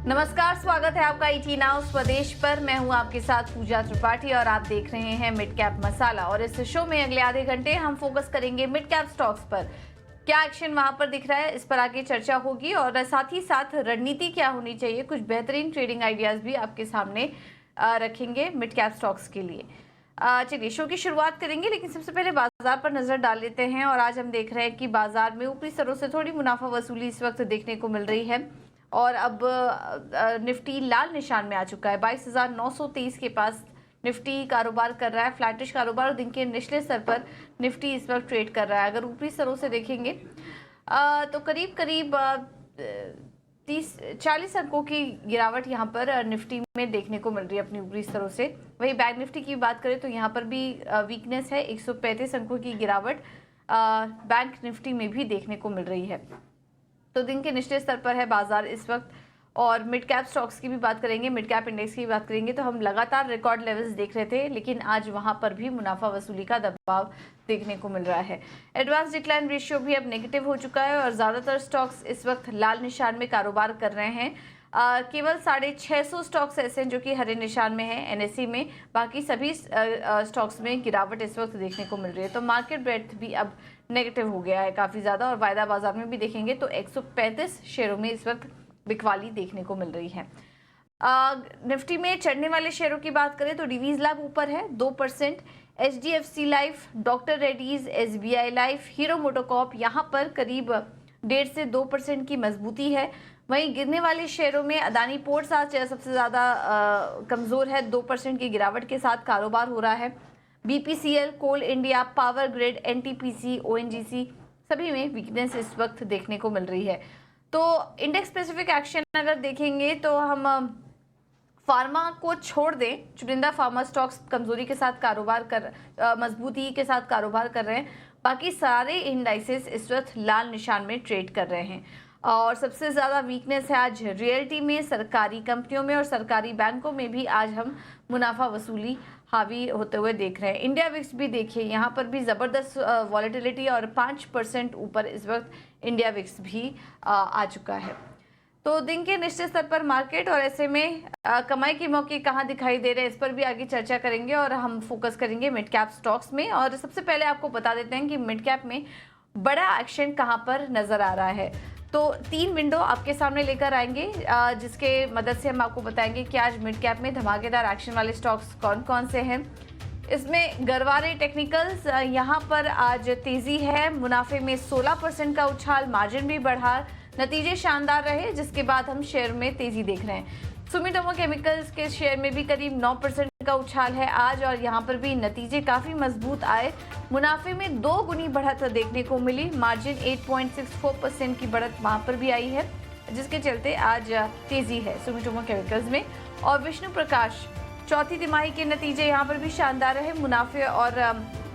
नमस्कार, स्वागत है आपका ईटी नाउ स्वदेश पर। मैं हूं आपके साथ पूजा त्रिपाठी और आप देख रहे हैं मिड कैप मसाला। और इस शो में अगले आधे घंटे हम फोकस करेंगे मिड कैप स्टॉक्स पर। क्या एक्शन वहां पर दिख रहा है, इस पर आगे चर्चा होगी और साथ ही साथ रणनीति क्या होनी चाहिए, कुछ बेहतरीन ट्रेडिंग आइडियाज भी आपके सामने रखेंगे मिड कैप स्टॉक्स के लिए। चलिए शो की शुरुआत करेंगे, लेकिन सबसे पहले बाजार पर नजर डाल लेते हैं। और आज हम देख रहे हैं कि बाजार में ऊपरी स्तरों से थोड़ी मुनाफा वसूली इस वक्त देखने को मिल रही है और अब निफ्टी लाल निशान में आ चुका है। 22,923 के पास निफ्टी कारोबार कर रहा है, फ्लैटिश कारोबार। दिन के निचले स्तर पर निफ्टी इस वक्त ट्रेड कर रहा है। अगर ऊपरी स्तरों से देखेंगे तो करीब करीब 30-40 अंकों की गिरावट यहाँ पर निफ्टी में देखने को मिल रही है अपनी ऊपरी स्तरों से। वही बैंक निफ्टी की बात करें तो यहाँ पर भी वीकनेस है, 135 अंकों की गिरावट बैंक निफ्टी में भी देखने को मिल रही है। तो दिन के निचले स्तर पर है बाजार इस वक्त। और मिड कैप स्टॉक्स की भी बात करेंगे, मिड कैप इंडेक्स की बात करेंगे तो हम लगातार रिकॉर्ड लेवल्स देख रहे थे, लेकिन आज वहां पर भी मुनाफा वसूली का दबाव देखने को मिल रहा है। एडवांस डिक्लाइन रेशियो भी अब नेगेटिव हो चुका है और ज़्यादातर स्टॉक्स इस वक्त लाल निशान में कारोबार कर रहे हैं। केवल 650 स्टॉक्स ऐसे हैं जो कि हरे निशान में है एनएसई में। बाकी सभी स्टॉक्स में गिरावट इस वक्त देखने को मिल रही है। तो मार्केट ब्रेड्थ भी अब नेगेटिव हो गया है काफ़ी ज़्यादा। और वायदा बाजार में भी देखेंगे तो 135 शेयरों में इस वक्त बिकवाली देखने को मिल रही है। निफ्टी में चढ़ने वाले शेयरों की बात करें तो डिवीज लैब ऊपर है 2%, HDFC life, doctor Reddy's, SBI life, hero MotoCorp यहाँ पर करीब 1.5 से 2% की मजबूती है। वहीं गिरने वाले शेयरों में अदानी पोर्ट्स आज सबसे ज़्यादा कमज़ोर है, 2% की गिरावट के साथ कारोबार हो रहा है। बीपीसीएल, कोल इंडिया, पावर ग्रिड, एनटीपीसी, ओएनजीसी सभी में वीकनेस इस वक्त देखने को मिल रही है। तो इंडेक्स स्पेसिफिक एक्शन अगर देखेंगे तो हम फार्मा को छोड़ दें, चुनिंदा फार्मा स्टॉक्स कमजोरी के साथ कारोबार कर मजबूती के साथ कारोबार कर रहे हैं। बाकी सारे इंडाइसेस इस वक्त लाल निशान में ट्रेड कर रहे हैं। और सबसे ज़्यादा वीकनेस है आज रियल्टी में, सरकारी कंपनियों में और सरकारी बैंकों में भी आज हम मुनाफा वसूली हावी होते हुए देख रहे हैं। इंडिया विक्स भी देखिए, यहाँ पर भी ज़बरदस्त वॉलेटिलिटी और 5% ऊपर इस वक्त इंडिया विक्स भी आ चुका है। तो दिन के निश्चित स्तर पर मार्केट और ऐसे में कमाई के मौके कहाँ दिखाई दे रहे हैं, इस पर भी आगे चर्चा करेंगे और हम फोकस करेंगे मिड कैप स्टॉक्स में। और सबसे पहले आपको बता देते हैं कि मिड कैप में बड़ा एक्शन कहाँ पर नज़र आ रहा है। तो 3 विंडो आपके सामने लेकर आएंगे जिसके मदद से हम आपको बताएंगे कि आज मिड कैप में धमाकेदार एक्शन वाले स्टॉक्स कौन कौन से हैं। इसमें गरवारे टेक्निकल्स, यहाँ पर आज तेजी है, मुनाफे में 16% का उछाल, मार्जिन भी बढ़ा, नतीजे शानदार रहे, जिसके बाद हम शेयर में तेजी देख रहे हैं। सुमिटोमो केमिकल्स के शेयर में भी करीब 9% का उछाल है आज और यहाँ पर भी नतीजे काफ़ी मजबूत आए। मुनाफे में 2 गुनी बढ़त देखने को मिली, मार्जिन 8.64% की बढ़त वहाँ पर भी आई है, जिसके चलते आज तेजी है सुमिटोमो केमिकल्स में। और विष्णु प्रकाश चौथी तिमाही के नतीजे यहाँ पर भी शानदार रहे, मुनाफे और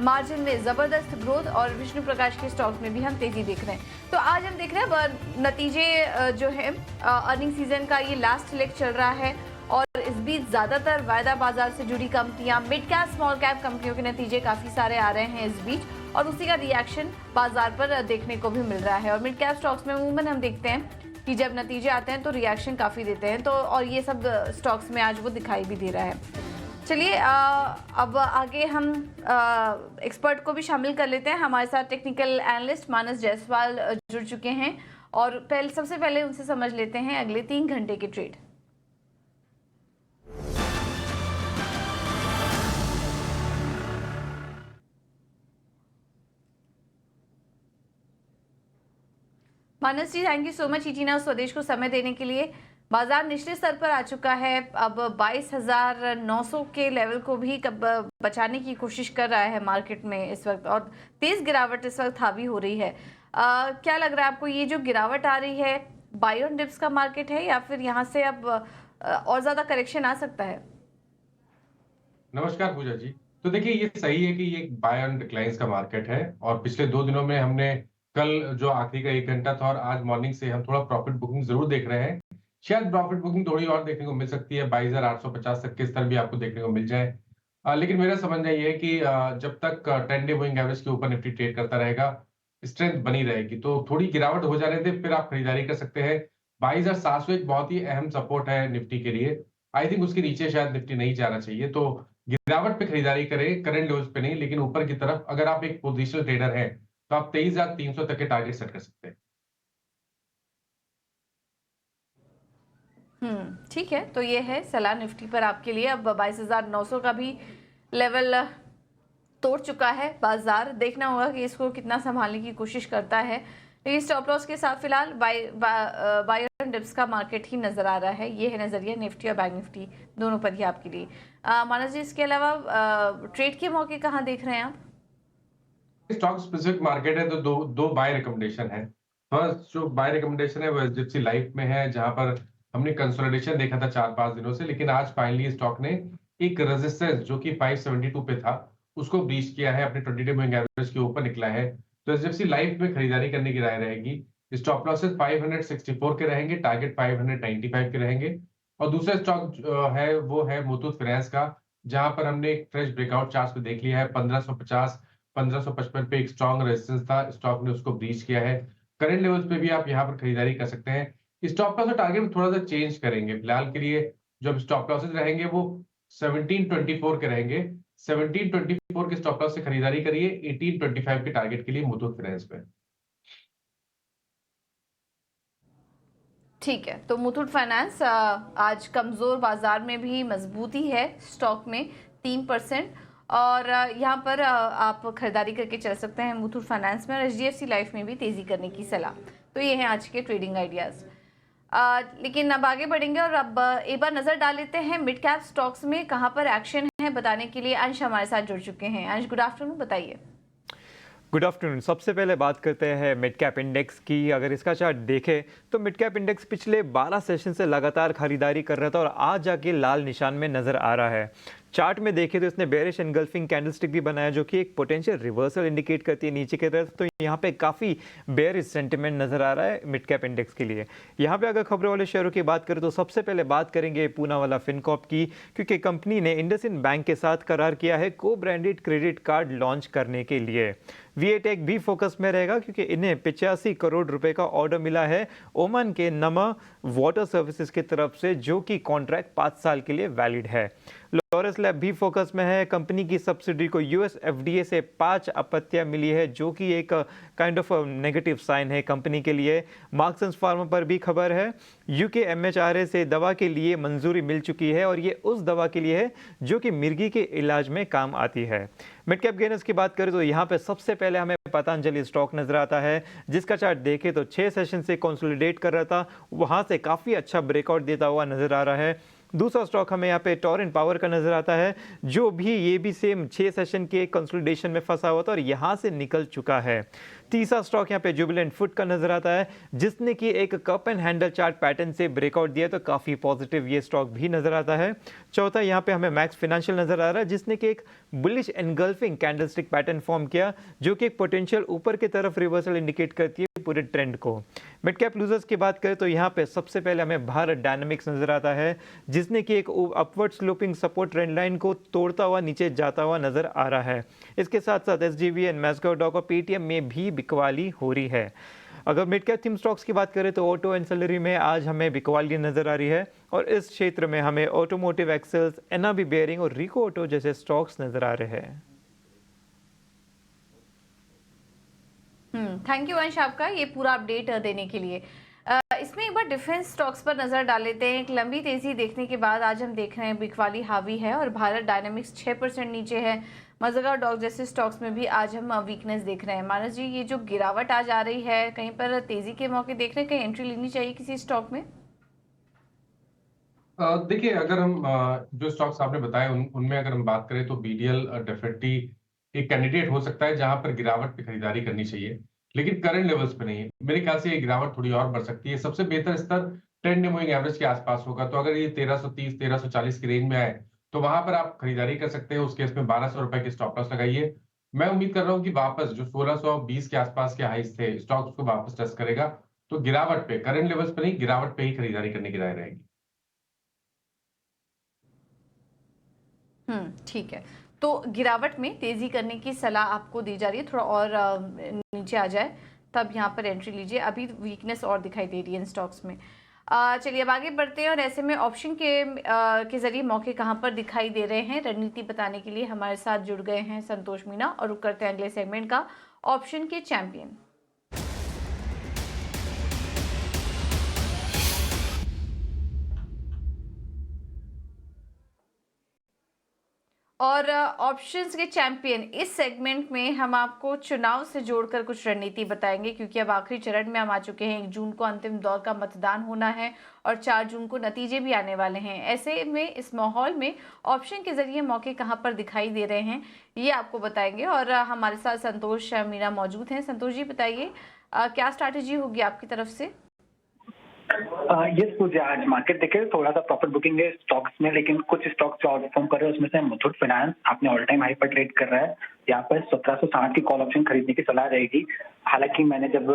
मार्जिन में ज़बरदस्त ग्रोथ और विष्णु प्रकाश के स्टॉक में भी हम तेज़ी देख रहे हैं। तो आज हम देख रहे हैं नतीजे जो है अर्निंग सीजन का ये लास्ट लेग चल रहा है और इस बीच ज़्यादातर वायदा बाजार से जुड़ी कंपनियां, मिड कैप स्मॉल कैप कंपनियों के नतीजे काफ़ी सारे आ रहे हैं इस बीच, और उसी का रिएक्शन बाजार पर देखने को भी मिल रहा है। और मिड कैप स्टॉक्स में अमूमन हम देखते हैं कि जब नतीजे आते हैं तो रिएक्शन काफ़ी देते हैं, तो और ये सब स्टॉक्स में आज वो दिखाई भी दे रहा है। चलिए अब आगे हम एक्सपर्ट को भी शामिल कर लेते हैं। हमारे साथ टेक्निकल एनालिस्ट मानस जायसवाल जुड़ चुके हैं और सबसे पहले उनसे समझ लेते हैं अगले 3 घंटे के trade. Manas ji, thank you so much ET Now Swadesh को समय देने के लिए। बाजार निचले स्तर पर आ चुका है, अब 22,900 के लेवल को भी बचाने की कोशिश कर रहा है मार्केट में इस वक्त, और तेज गिरावट इस वक्त हावी हो रही है। क्या लग रहा है आपको, ये जो गिरावट आ रही है बाय ऑन डिप्स का मार्केट है या फिर यहाँ से अब और ज्यादा करेक्शन आ सकता है? नमस्कार पूजा जी। तो देखिए, ये सही है कि ये बाय ऑन डिक्लाइंस का मार्केट है और पिछले 2 दिनों में हमने कल जो आखिरी का 1 घंटा था और आज मॉर्निंग से हम थोड़ा प्रॉफिट बुकिंग जरूर देख रहे हैं। शायद प्रॉफिट बुकिंग थोड़ी और देखने को मिल सकती है, 22,850 तक के स्तर भी आपको देखने को मिल जाए। लेकिन मेरा समझना ये है कि जब तक 10 डे मूविंग एवरेज के ऊपर निफ्टी ट्रेड करता रहेगा, स्ट्रेंथ बनी रहेगी। तो थोड़ी गिरावट हो जाने से फिर आप खरीदारी कर सकते हैं 22,700 एक बहुत ही अहम सपोर्ट है निफ्टी के लिए। आई थिंक उसके नीचे शायद निफ्टी नहीं जाना चाहिए, तो गिरावट पे खरीदारी करें, करंट लेवल्स पे नहीं, लेकिन ऊपर की तरफ अगर आप एक पोजिशनल ट्रेडर हैं, तो आप 23,300 तक के टारगेट सेट कर सकते हैं। ठीक है, तो ये है सलाह निफ्टी पर आपके लिए। अब 22,900 का भी लेवल तोड़ चुका है बाजार, देखना होगा कि इसको कितना संभालने की कोशिश करता है। लेकिन स्टॉप लॉस के साथ फिलहाल बाय ऑन डिप्स का मार्केट ही नजर आ रहा है। ये है नजरिया निफ्टी और बैंक निफ्टी दोनों पर ही आपके लिए। मानस जी, इसके अलावा ट्रेड के मौके कहाँ देख रहे हैं आप? स्टॉक स्पेसिफिक मार्केट है, तो दो बाय रिकमेंडेशन है। फर्स्ट जो बाय रिकमेंडेशन है वो एचडीएफसी लाइफ में है, जहां पर हमने कंसोलिडेशन देखा था 4-5 दिनों से, लेकिन आज फाइनली स्टॉक ने एक रेजिस्टेंस जो कि 572 पे था उसको ब्रीच किया है, अपने 20 डे मूविंग एवरेज के ऊपर निकला है। तो एचडीएफसी लाइफ में खरीदारी करने की राय रहेगी। स्टॉप लॉसेस 564 के रहेंगे, टारगेट 595 के रहेंगे। और दूसरा स्टॉक है वो है मुथूट फाइनेंस का, जहां पर हमने एक फ्रेश ब्रेकआउट चार्ट पे देख लिया है। 1550 1555 पे एक स्ट्रॉन्ग रेजिस्टेंस था, स्टॉक ने उसको ब्रीच किया है। करंट लेवल्स पे भी आप यहाँ पर खरीदारी कर सकते हैं। स्टॉप लॉस और टारगेट में थोड़ा सा चेंज करेंगे फिलहाल के लिए। जो स्टॉप लॉसेस रहेंगे वो 1724 के रहेंगे। 1724 के स्टॉप लॉस से खरीदारी करिए, 1825 के टारगेट के लिए मुथूट फाइनेंस पे। ठीक है, तो मुथूट फाइनेंस आज कमजोर बाजार में भी मजबूती है स्टॉक में 3%। और यहाँ पर आप खरीदारी करके चल सकते हैं मुथूट फाइनेंस में, और एचडीएफसी लाइफ में भी तेजी करने की सलाह। तो ये हैं आज के ट्रेडिंग आइडियाज। लेकिन अब आगे बढ़ेंगे और अब एक बार नजर डाल लेते हैं मिड कैप स्टॉक्स में कहाँ पर एक्शन है। बताने के लिए अंश हमारे साथ जुड़ चुके हैं। अंश, गुड आफ्टरनून, बताइए। Good afternoon. सबसे पहले बात करते हैं मिड कैप इंडेक्स की। अगर इसका चार्ट देखें तो मिड कैप इंडेक्स पिछले 12 सेशन से लगातार खरीदारी कर रहा था और आज जाके लाल निशान में नजर आ रहा है। चार्ट में देखें तो इसने बेरिश एनगल्फिंग कैंडलस्टिक भी बनाया, जो कि एक पोटेंशियल रिवर्सल इंडिकेट करती है नीचे की तरफ। तो यहाँ पे काफ़ी बेयरिश सेंटिमेंट नजर आ रहा है मिड कैप इंडेक्स के लिए। यहाँ पे अगर खबरों वाले शेयरों की बात करें तो सबसे पहले बात करेंगे पूना वाला फिनकॉर्प की, क्योंकि कंपनी ने इंडसइंड बैंक के साथ करार किया है को ब्रांडेड क्रेडिट कार्ड लॉन्च करने के लिए। वीएटेक भी फोकस में रहेगा, क्योंकि इन्हें 85 करोड़ रुपए का ऑर्डर मिला है ओमान के नमा वाटर सर्विसेज की तरफ से, जो कि कॉन्ट्रैक्ट 5 साल के लिए वैलिड है। लॉरस लैब भी फोकस में है। कंपनी की सब्सिडी को यूएस एफडीए से 5 आपत्तियां मिली है, जो कि एक काइंड ऑफ नेगेटिव साइन है कंपनी के लिए। मार्क्स फार्मा पर भी खबर है। यूके एमएचआरए से दवा के लिए मंजूरी मिल चुकी है, और ये उस दवा के लिए है जो कि मिर्गी के इलाज में काम आती है। मिड कैप गेनर्स की बात करें तो यहाँ पे सबसे पहले हमें पतंजलि स्टॉक नजर आता है, जिसका चार्ट देखें तो 6 सेशन से कंसोलिडेट कर रहा था, वहां से काफी अच्छा ब्रेकआउट देता हुआ नजर आ रहा है। दूसरा स्टॉक हमें यहाँ पे टोरेंट पावर का नजर आता है, जो भी ये भी सेम 6 सेशन के कंसोलिडेशन में फंसा हुआ था और यहाँ से निकल चुका है। तीसरा स्टॉक यहाँ पे जुबिलेंट फूड का नजर आता है, जिसने कि एक cup and handle chart pattern से ब्रेकआउट दिया, तो काफी पॉजिटिव ये स्टॉक भी नजर आता है। चौथा यहाँ पे हमें मैक्स फाइनेंशियल नजर आ रहा है, जिसने कि एक bullish engulfing candlestick pattern form किया, जो कि एक पोटेंशियल ऊपर की तरफ रिवर्सल इंडिकेट करती है पूरे ट्रेंड को। मिड कैप लूजर्स की बात करें तो यहाँ पे सबसे पहले हमें भारत डायनामिक्स नजर आता है, जिसने कि एक upward sloping support trend line को तोड़ता हुआ नीचे जाता हुआ नजर आ रहा है। इसके साथ साथ एसजीवीएन, मैस्को डॉक और पेटीएम में भी बिकवाली हो रही है। अगर मिड कैप थीम स्टॉक्स की बात करें तो ऑटो एंसिलरी में आज हमें बिकवाली नजर आ रही है, और इस क्षेत्र में हमें ऑटोमोटिव एक्सेल्स, एनआरबी बेयरिंग और रिको ऑटो जैसे स्टॉक्स नजर आ रहे हैं। थैंक यू अंश आपका ये पूरा अपडेट देने के लिए। इसमें एक बार डिफेंस स्टॉक्स पर नजर डाल लेते हैं। एक लंबी तेजी देखने के बाद आज हम देख रहे हैं बिकवाली हावी है, और भारत डायनामिक्स 6% नीचे है। मज़गार डॉक जैसे स्टॉक्स में भी आज हम वीकनेस देख रहे हैं। मानस जी, ये जो गिरावट आज आ रही है, कहीं पर तेजी के मौके देख रहे हैं, कहीं एंट्री लेनी चाहिए किसी स्टॉक में? देखिए, अगर हम जो स्टॉक्स आपने बताए उनमें अगर हम बात करें तो बीडीएल डेफिनेटली एक कैंडिडेट हो सकता है जहां पर गिरावट पे खरीदारी करनी चाहिए, लेकिन करंट लेवल्स पे नहीं। मेरे ख्याल से ये गिरावट थोड़ी और बढ़ सकती है। सबसे बेहतर स्तर 10 डे मूविंग एवरेज के आसपास होगा, तो अगर ये 1330 1340 की रेंज में आए तो वहां पर आप खरीदारी कर सकते हैं। उस केस में 1200 रुपए की स्टॉप लॉस लगाइए। मैं उम्मीद कर रहा हूँ कि वापस जो 1620 के आसपास के हाइस थे, स्टॉक उसको वापस टच करेगा। तो गिरावट पे, करंट लेवल्स पे नहीं, गिरावट पे ही खरीदारी करने की राय रहेगी। ठीक है, तो गिरावट में तेजी करने की सलाह आपको दी जा रही है। थोड़ा और नीचे आ जाए तब यहाँ पर एंट्री लीजिए। अभी वीकनेस और दिखाई दे रही है इन स्टॉक्स में। चलिए अब आगे बढ़ते हैं और ऐसे में ऑप्शन के जरिए मौके कहाँ पर दिखाई दे रहे हैं, रणनीति बताने के लिए हमारे साथ जुड़ गए हैं संतोष मीणा। और रुक करते हैं अगले सेगमेंट का, ऑप्शन के चैंपियन। और ऑप्शंस के चैंपियन इस सेगमेंट में हम आपको चुनाव से जोड़कर कुछ रणनीति बताएंगे, क्योंकि अब आखिरी चरण में हम आ चुके हैं। 1 जून को अंतिम दौर का मतदान होना है और 4 जून को नतीजे भी आने वाले हैं। ऐसे में इस माहौल में ऑप्शन के जरिए मौके कहां पर दिखाई दे रहे हैं ये आपको बताएंगे। और हमारे साथ संतोष मीणा मौजूद हैं। संतोष जी बताइए, क्या स्ट्रैटेजी होगी आपकी तरफ से? यस पूजा, आज मार्केट देखे थोड़ा सा प्रॉफिट बुकिंग है स्टॉक्स में, लेकिन कुछ स्टॉक्स जो आउट परफॉर्म कर रहे हैं उसमें से मुथूट फाइनेंस आपने ऑल टाइम हाई पर ट्रेड कर रहा है। यहाँ पर 1760 की कॉल ऑप्शन खरीदने की सलाह रहेगी। हालांकि मैंने जब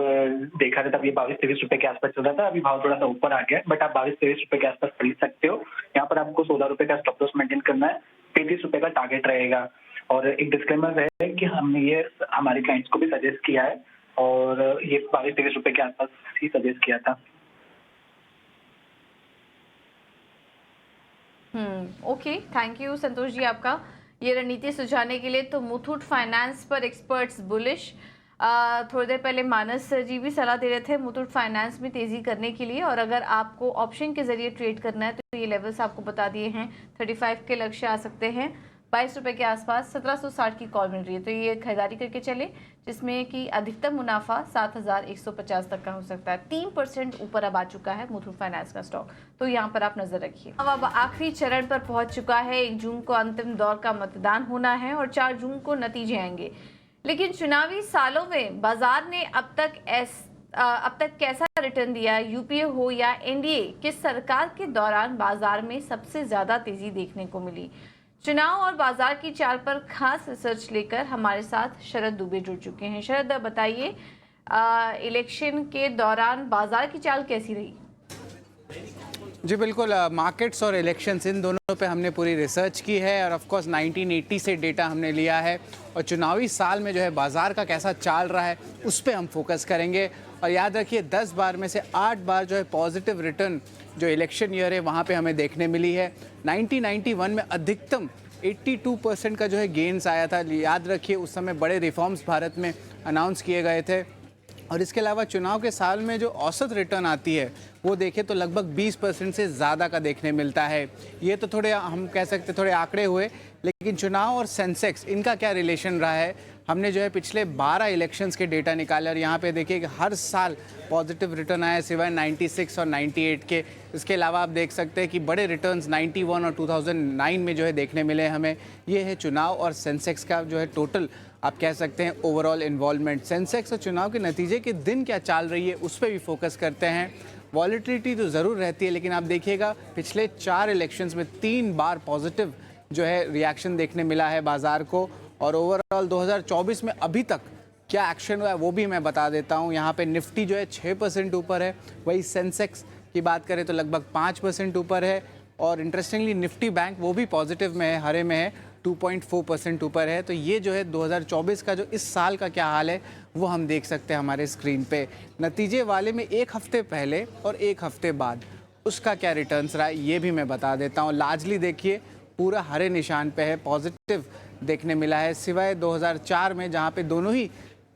देखा था तब ये 22-23 रुपए के आसपास चल रहा था, अभी भाव थोड़ा सा ऊपर आ गया, बट आप 22-23 रुपए के आसपास खरीद सकते हो। यहाँ पर आपको 16 रुपए का स्टॉप लॉस मेंटेन करना है, 33 रुपए का टारगेट रहेगा। और एक डिस्क्लेमर है कि हमने ये हमारे क्लाइंट्स को भी सजेस्ट किया है और ये 22-23 रुपए के आसपास ही सजेस्ट किया था। Okay, thank you Santosh ji आपका ये रणनीति सुझाने के लिए। तो मुथूट फाइनेंस पर एक्सपर्ट्स बुलिश। थोड़ी देर पहले मानस जी भी सलाह दे रहे थे मुथूट फाइनेंस में तेजी करने के लिए। और अगर आपको ऑप्शन के जरिए ट्रेड करना है तो ये लेवल्स आपको बता दिए हैं। 35 के लक्ष्य आ सकते हैं, 22 रुपए के आसपास 1760 की कॉल मिल रही है, तो ये खरीदारी करके चले, जिसमें कि अधिकतम मुनाफा 7150 तक का हो सकता है। 3% ऊपर अब आ चुका है मुथूट फाइनेंस का स्टॉक, तो यहाँ पर आप नजर रखिए। अब आखिरी चरण पर पहुंच चुका है। 1 जून को अंतिम दौर का मतदान होना है और 4 जून को नतीजे आएंगे। लेकिन चुनावी सालों में बाजार ने अब तक कैसा रिटर्न दिया, यूपीए हो या एनडीए, किस सरकार के दौरान बाजार में सबसे ज्यादा तेजी देखने को मिली? चुनाव और बाजार की चाल पर खास रिसर्च लेकर हमारे साथ शरद दुबे जुड़ चुके हैं। शरद बताइए, इलेक्शन के दौरान बाजार की चाल कैसी रही? जी बिल्कुल, मार्केट्स और इलेक्शंस इन दोनों पे हमने पूरी रिसर्च की है और ऑफ कोर्स 1980 से डेटा हमने लिया है और चुनावी साल में जो है बाजार का कैसा चाल रहा है उस पे हम फोकस करेंगे। और याद रखिए 10 बार में से 8 बार जो है पॉजिटिव रिटर्न जो इलेक्शन ईयर है वहाँ पे हमें देखने मिली है। 1991 में अधिकतम 82% का जो है गेन्स आया था। याद रखिए उस समय बड़े रिफॉर्म्स भारत में अनाउंस किए गए थे। और इसके अलावा चुनाव के साल में जो औसत रिटर्न आती है वो देखें तो लगभग 20% से ज़्यादा का देखने मिलता है। ये तो थोड़े हम कह सकते थोड़े आंकड़े हुए, लेकिन चुनाव और सेंसेक्स इनका क्या रिलेशन रहा है, हमने जो है पिछले 12 इलेक्शंस के डेटा निकाले और यहाँ पे देखिए कि हर साल पॉजिटिव रिटर्न आया सिवाय 96 और 98 के। इसके अलावा आप देख सकते हैं कि बड़े रिटर्न्स 91 और 2009 में जो है देखने मिले हमें। ये है चुनाव और सेंसेक्स का जो है टोटल आप कह सकते हैं ओवरऑल इन्वॉल्वमेंट। सेंसेक्स और चुनाव के नतीजे के दिन क्या चाल रही है उस पर भी फोकस करते हैं। वॉलेटिलिटी तो ज़रूर रहती है, लेकिन आप देखिएगा पिछले 4 इलेक्शंस में 3 बार पॉजिटिव जो है रिएक्शन देखने मिला है बाज़ार को। और ओवरऑल 2024 में अभी तक क्या एक्शन हुआ है वो भी मैं बता देता हूँ। यहाँ पे निफ्टी जो है 6% ऊपर है, वही सेंसेक्स की बात करें तो लगभग 5% ऊपर है। और इंटरेस्टिंगली निफ्टी बैंक वो भी पॉजिटिव में है, हरे में है, 2.4% ऊपर है। तो ये जो है 2024 का जो इस साल का क्या हाल है वो हम देख सकते हैं हमारे स्क्रीन पे। नतीजे वाले में 1 हफ्ते पहले और 1 हफ्ते बाद उसका क्या रिटर्न्स रहा है ये भी मैं बता देता हूँ। लार्जली देखिए पूरा हरे निशान पे है, पॉजिटिव देखने मिला है, सिवाय 2004 में जहाँ पे दोनों ही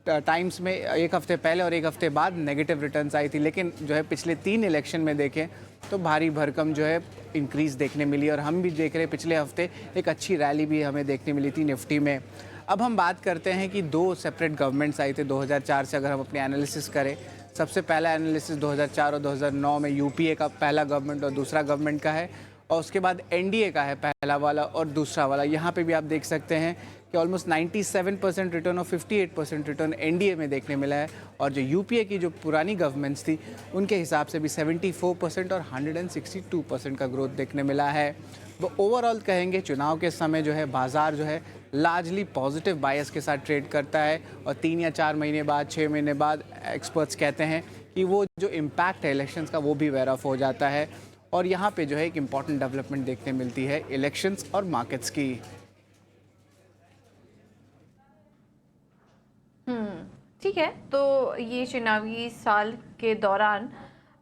टाइम्स में 1 हफ्ते पहले और 1 हफ्ते बाद नेगेटिव रिटर्न्स आई थी। लेकिन जो है पिछले 3 इलेक्शन में देखें तो भारी भरकम जो है इंक्रीज़ देखने मिली और हम भी देख रहे हैं पिछले हफ्ते एक अच्छी रैली भी हमें देखने मिली थी निफ्टी में। अब हम बात करते हैं कि 2 सेपरेट गवर्नमेंट्स आई थे 2004 से। अगर हम अपने एनालिसिस करें, सबसे पहला एनालिसिस 2004 और 2009 में यूपीए का पहला गवर्नमेंट और दूसरा गवर्नमेंट का है, और उसके बाद एनडीए का है पहला वाला और दूसरा वाला। यहाँ पे भी आप देख सकते हैं कि ऑलमोस्ट 97% रिटर्न और 58% रिटर्न एनडीए में देखने मिला है। और जो यूपीए की जो पुरानी गवर्नमेंट्स थी उनके हिसाब से भी 74% और 162% का ग्रोथ देखने मिला है। वो ओवरऑल कहेंगे चुनाव के समय जो है बाज़ार जो है लार्जली पॉजिटिव बायस के साथ ट्रेड करता है। और 3 या 4 महीने बाद, 6 महीने बाद एक्सपर्ट्स कहते हैं कि वो जो इम्पैक्ट है इलेक्शंस का वो भी वेयर ऑफ हो जाता है। और यहाँ पे जो है एक इम्पॉर्टेंट डेवलपमेंट देखने मिलती है इलेक्शंस और मार्केट्स की। ठीक है, तो ये चुनावी साल के दौरान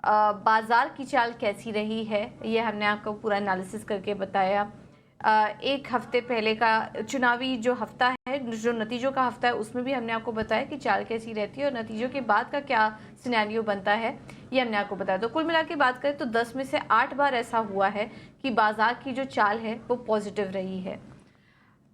बाजार की चाल कैसी रही है ये हमने आपको पूरा एनालिसिस करके बताया। एक हफ्ते पहले का चुनावी जो हफ्ता है, जो नतीजों का हफ्ता है, उसमें भी हमने आपको बताया कि चाल कैसी रहती है और नतीजों के बाद का क्या सिनेरियो बनता है, ये हमने आपको बताया। तो कुल मिला के बात करें तो 10 में से 8 बार ऐसा हुआ है कि बाजार की जो चाल है वो पॉजिटिव रही है।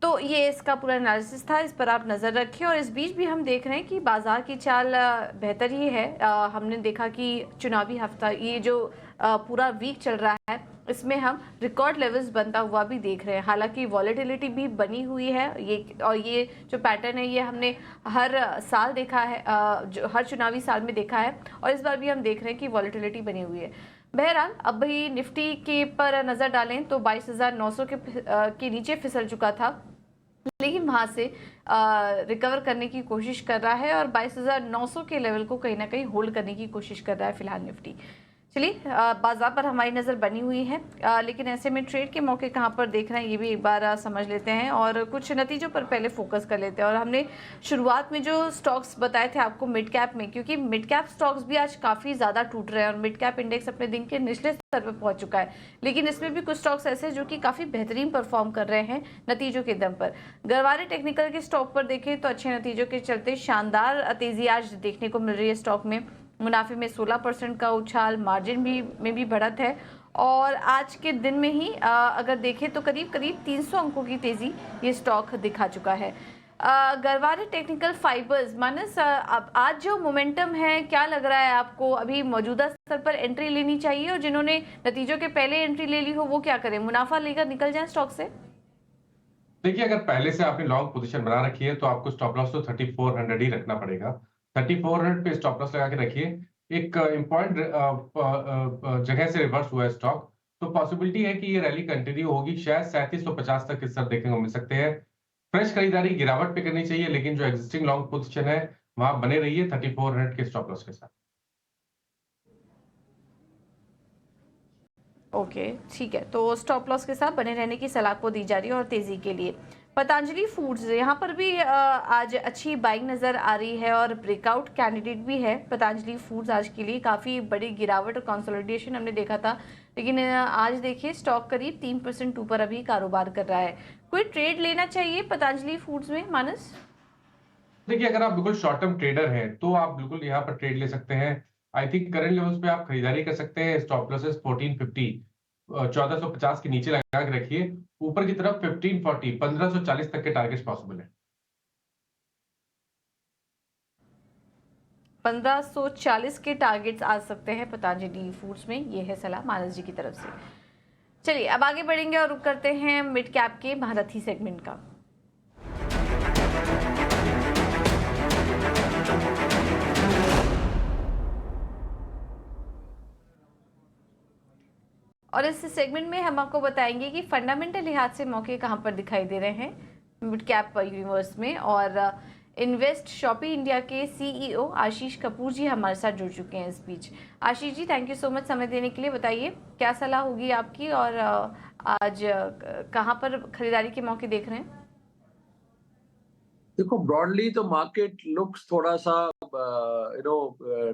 तो ये इसका पूरा एनालिसिस था, इस पर आप नज़र रखें। और इस बीच भी हम देख रहे हैं कि बाजार की चाल बेहतर ही है। हमने देखा कि चुनावी हफ्ता ये जो पूरा वीक चल रहा है, इसमें हम रिकॉर्ड लेवल्स बनता हुआ भी देख रहे हैं। हालांकि वॉलेटिलिटी भी बनी हुई है, ये जो पैटर्न है ये हमने हर साल देखा है, जो हर चुनावी साल में देखा है, और इस बार भी हम देख रहे हैं कि वॉलेटिलिटी बनी हुई है। बहरहाल अब भी निफ्टी के पर नज़र डालें तो 22,900 के नीचे फिसल चुका था, लेकिन वहां से रिकवर करने की कोशिश कर रहा है और 22,900 के लेवल को कहीं ना कहीं होल्ड करने की कोशिश कर रहा है फिलहाल निफ्टी। चलिए, बाजार पर हमारी नज़र बनी हुई है, लेकिन ऐसे में ट्रेड के मौके कहाँ पर देख रहे हैं ये भी एक बार समझ लेते हैं और कुछ नतीजों पर पहले फोकस कर लेते हैं। और हमने शुरुआत में जो स्टॉक्स बताए थे आपको मिड कैप में, क्योंकि मिड कैप स्टॉक्स भी आज काफ़ी ज़्यादा टूट रहे हैं और मिड कैप इंडेक्स अपने दिन के निचले स्तर पर पहुंच चुका है, लेकिन इसमें भी कुछ स्टॉक्स ऐसे जो कि काफ़ी बेहतरीन परफॉर्म कर रहे हैं नतीजों के दम पर। गरवारे टेक्निकल के स्टॉक पर देखें तो अच्छे नतीजों के चलते शानदार तेज़ी आज देखने को मिल रही है स्टॉक में। मुनाफे में 16% का उछाल, मार्जिन में भी बढ़त है और आज के दिन में ही अगर देखें तो करीब 300 अंकों की तेज़ी ये स्टॉक दिखा चुका है। गरवारे टेक्निकल फाइबर्स, मानस अब आज जो मोमेंटम है, क्या लग रहा है आपको? अभी मौजूदा स्तर पर एंट्री लेनी चाहिए और जिन्होंने नतीजों के पहले एंट्री ले ली हो वो क्या करें, मुनाफा लेकर निकल जाए स्टॉक से? देखिए, अगर पहले से आपने लॉन्ग पोजीशन बना रखी है तो आपको स्टॉप लॉस तो 3400 ही रखना पड़ेगा। 3400 पे स्टॉप लॉस लगा के रखिए। एक इम्पॉर्टेंट जगह से रिवर्स हुआ है स्टॉक, तो पॉसिबिलिटी है कि ये रैली कंटिन्यू होगी। शायद 3750 तक इस सब देखने को मिल सकते हैं। फ्रेश खरीदारी गिरावट पे करनी चाहिए, लेकिन जो एग्जिस्टिंग लॉन्ग पोजीशन है वहां बने रहिए 3400 के स्टॉप लॉस के साथ। ओके, ठीक है, तो स्टॉप लॉस के साथ बने रहने की सलाह को दी जा रही है। और तेजी के लिए पतंजलि फूड्स, यहाँ पर भी आज अच्छी बाइंग नज़र आ रही है और ब्रेकआउट कैंडिडेट भी है पतंजलि फूड्स। आज के लिए काफ़ी बड़ी गिरावट और कंसोलिडेशन हमने देखा था, लेकिन आज देखिए स्टॉक करीब 3% ऊपर अभी कारोबार कर रहा है। कोई ट्रेड लेना चाहिए पतंजलि फूड्स में, मानस? देखिए, अगर आप बिल्कुल शॉर्ट टर्म ट्रेडर हैं तो आप बिल्कुल यहाँ पर ट्रेड ले सकते हैं। आई थिंक करंट लेवल्स पे आप खरीदारी कर सकते हैं। स्टॉप लॉसेस 1450 1450 के नीचे लगा के रखिए। ऊपर की तरफ 1540 1540 तक के टारगेट्स पॉसिबल है। 1540 के टारगेट्स आ सकते हैं पतंजलि फूड्स में, ये है सलाह मानस जी की तरफ से। चलिए, अब आगे बढ़ेंगे और रुक करते हैं मिड कैप के महारथी सेगमेंट का। और इस सेगमेंट में हम आपको बताएंगे कि फंडामेंटल लिहाज से मौके कहां पर दिखाई दे रहे हैं मिड कैप यूनिवर्स में। और इन्वेस्ट शॉपी इंडिया के सीईओ आशीष कपूर जी हमारे साथ जुड़ चुके हैं इस बीच। Ashish ji, thank you so much समय देने के लिए। बताइए क्या सलाह होगी आपकी और आज कहां पर खरीदारी के मौके देख रहे हैं? देखो, ब्रॉडली तो मार्केट लुक्स थोड़ा सा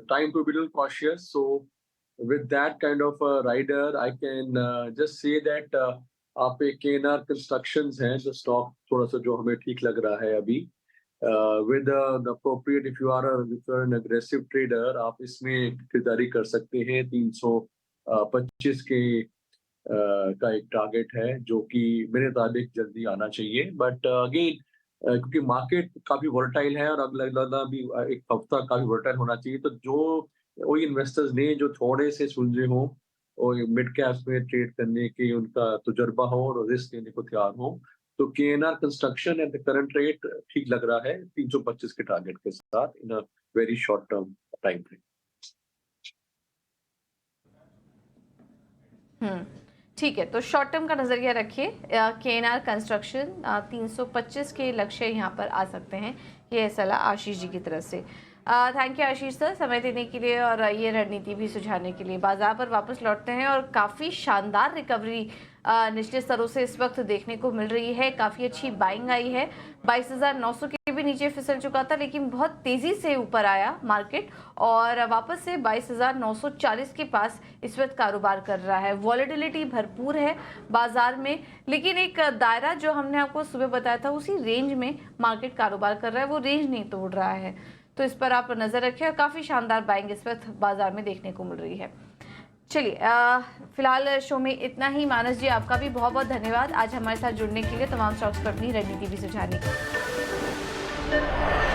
time to be cautious, so with that kind of a rider I can just say that आप एक KNR Constructions हैं जो स्टॉक थोड़ा सा जो हमें ठीक लग रहा है अभी, with the appropriate, if you are an aggressive trader, आप इसमें खरीदारी कर सकते हैं। 325 के का एक टारगेट है जो कि मेरे मुताबिक जल्दी आना चाहिए। बट अगेन क्योंकि मार्केट काफी वोलेटाइल है और अगला भी एक हफ्ता काफी वोलेटाइल होना चाहिए, तो जो वही इन्वेस्टर्स ने जो थोड़े से सुलझे हो और मिड कैप्स में ट्रेड करने के उनका तजुर्बा हो और रिस्क लेने को तैयार हो, तो KNR Construction at the current rate ठीक लग रहा है 325 के टारगेट के साथ in a very short term time frame. ठीक है, तो शॉर्ट टर्म का नजरिया रखिए। KNR कंस्ट्रक्शन 325 के लक्ष्य यहाँ पर आ सकते हैं, ये सलाह आशीष जी की तरफ से। थैंक यू आशीष सर, समय देने के लिए और ये रणनीति भी सुझाने के लिए। बाजार पर वापस लौटते हैं और काफ़ी शानदार रिकवरी निचले स्तरों से इस वक्त देखने को मिल रही है। काफ़ी अच्छी बाइंग आई है। 22,900 के भी नीचे फिसल चुका था, लेकिन बहुत तेज़ी से ऊपर आया मार्केट और वापस से 22,940 के पास इस वक्त कारोबार कर रहा है। वॉलेटिलिटी भरपूर है बाजार में, लेकिन एक दायरा जो हमने आपको सुबह बताया था उसी रेंज में मार्केट कारोबार कर रहा है, वो रेंज नहीं तोड़ रहा है। तो इस पर आप नज़र रखें और काफ़ी शानदार बाइंग इस वक्त बाजार में देखने को मिल रही है। चलिए, फिलहाल शो में इतना ही। मानस जी, आपका भी बहुत बहुत धन्यवाद आज हमारे साथ जुड़ने के लिए, तमाम स्टॉक्स पर अपनी रणनीति भी सुझाने के लिए।